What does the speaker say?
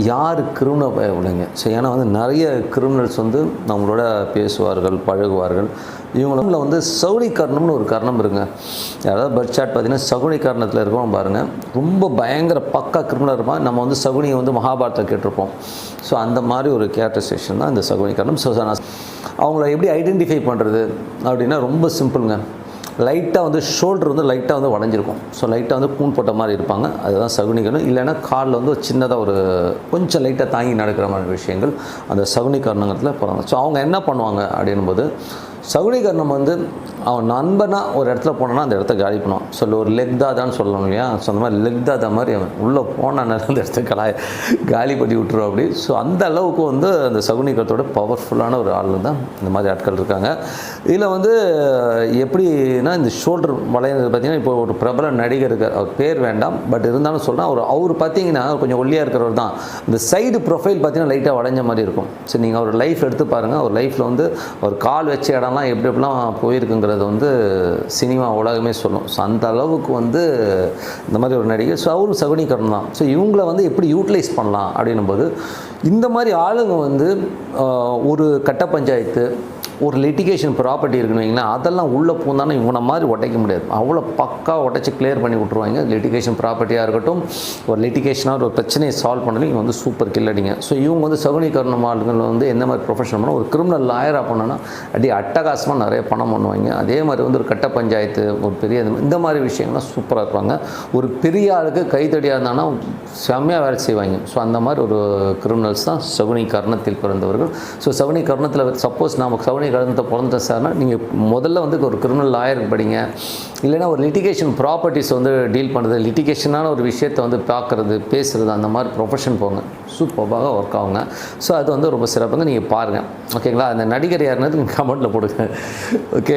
யார் criminal பயப்படைங்க. So ஏன்னா வந்து நிறைய கிரிமினல்ஸ் வந்து நம்மளோட பேசுவார்கள், பழகுவார்கள். இவங்கள வந்து சகுனி கர்ணம்னு ஒரு கர்ணம் இருக்குங்க. அதாவது பர்த் சார்ட் பார்த்தீங்கன்னா சகுனி கர்ணத்தில் இருக்கோம் பாருங்கள். ரொம்ப பயங்கர பக்கா கிரிமினல் இருப்பான். நம்ம வந்து சகுனியை வந்து மகாபாரதத்தை கேட்டிருப்போம். ஸோ அந்த மாதிரி ஒரு கேரக்டரைசேஷன் தான் இந்த சகுனி கர்ணம். ஸோ அவங்கள எப்படி ஐடென்டிஃபை பண்ணுறது அப்படின்னா ரொம்ப சிம்பிளுங்க. லைட்டாக வந்து ஷோல்டர் வந்து லைட்டாக வந்து வளைஞ்சிருக்கும். ஸோ லைட்டாக வந்து கூன் போட்ட மாதிரி இருப்பாங்க. அதுதான் சகுனிகரணம். இல்லைன்னா காலில் வந்து சின்னதாக ஒரு கொஞ்சம் லைட்டாக தாங்கி நடக்கிற மாதிரி விஷயங்கள் அந்த சகுனிகரணத்தில் போகிறாங்க. ஸோ அவங்க என்ன பண்ணுவாங்க அப்படின்போது சகுனிகரணம் வந்து அவன் நண்பனாக ஒரு இடத்துல போனோன்னா அந்த இடத்த காலி பண்ணுவான். ஸோ ஒரு லெக் தாதான்னு சொல்லணும் இல்லையா. ஸோ அந்த மாதிரி லெக் தாதா மாதிரி அவன் உள்ளே போனான அந்த இடத்த காலி பண்ணி விட்டுருவோம் அப்படி. ஸோ அந்த அளவுக்கு வந்து அந்த சகுனிகரத்தோட பவர்ஃபுல்லான ஒரு ஆள் தான் இந்த மாதிரி ஆட்கள் இருக்காங்க. இதில் வந்து எப்படின்னா இந்த ஷோல்டர் வளையிறது பார்த்திங்கன்னா இப்போ ஒரு பிரபல நடிகர் இருக்கார். அவர் பேர் வேண்டாம், பட் இருந்தாலும் சொல்கிறேன். அவர் பார்த்தீங்கன்னா கொஞ்சம் ஒல்லியாக இருக்கிறவர் தான். இந்த சைடு ப்ரொஃபைல் பார்த்தீங்கன்னா லைட்டாக வளைஞ்ச மாதிரி இருக்கும். ஸோ நீங்கள் அவர் லைஃப் எடுத்து பாருங்கள். அவர் லைஃப்பில் வந்து அவர் கால் வச்ச இடம்லாம் எப்படி எப்படிலாம் போயிருக்குங்கிறது வந்து சினிமா உலகமே சொல்லும். ஸோ அந்த அளவுக்கு வந்து இந்த மாதிரி ஒரு நடிகர். ஸோ அவரும் சகுனிகரணம் தான். ஸோ இவங்களை வந்து எப்படி யூட்டிலைஸ் பண்ணலாம் அப்படின்னும் போது இந்த மாதிரி ஆளுங்க வந்து ஒரு கட்ட பஞ்சாயத்து, ஒரு லிட்டிகேஷன் ப்ராப்பர்ட்டி இருக்குன்னு வைங்களேன், அதெல்லாம் உள்ளே பூந்தானே இவனை மாதிரி உடைக்க முடியாது. அவ்வளோ பக்கா உடைச்சி கிளியர் பண்ணி விட்ருவாங்க. லிட்டிகேஷன் ப்ராப்பர்ட்டியாக இருக்கட்டும், ஒரு லிட்டிகேஷனாக ஒரு பிரச்சனையை சால்வ் பண்ணணும். இவங்க வந்து சூப்பர் கில்லடிங்க. ஸோ இவங்க வந்து சகுனிகரணம் ஆளுங்கள் வந்து எந்த மாதிரி ப்ரொஃபஷன் பண்ணால் ஒரு கிரிமினல் லாயராக பண்ணோன்னா அடி அட்டகாசமாக நிறைய பணம் பண்ணுவாங்க. அதே மாதிரி வந்து ஒரு கட்ட பஞ்சாயத்து, ஒரு பெரிய இந்த மாதிரி விஷயங்கள்லாம் சூப்பராக இருப்பாங்க. ஒரு பெரிய ஆளுக்கு கைத்தடியாக இருந்தாங்கன்னா செம்மையாக வேலை செய்வாங்க. ஸோ அந்த மாதிரி ஒரு கிரிமினல்ஸ் தான் சகுனிகரணத்தில் பிறந்தவர்கள். ஸோ சகுனிகரணத்தில் சப்போஸ் நாம் கருணத்தை பிறந்த சார்னா நீங்கள் முதல்ல வந்து ஒரு கிரிமினல் லாயருக்கு படிங்க. இல்லைன்னா ஒரு லிட்டிகேஷன் ப்ராப்பர்ட்டிஸ் வந்து டீல் பண்ணுறது, லிட்டிகேஷனான ஒரு விஷயத்தை வந்து பார்க்குறது, பேசுகிறது, அந்த மாதிரி ப்ரொஃபஷன் போங்க. சூப்பராக ஒர்க் ஆகுங்க. ஸோ அது வந்து ரொம்ப சிறப்புங்க. நீங்கள் பாருங்கள். ஓகேங்களா. அந்த நடிகர் யாருன்னு நீங்கள் கமெண்ட்டில் போடுங்க. ஓகே.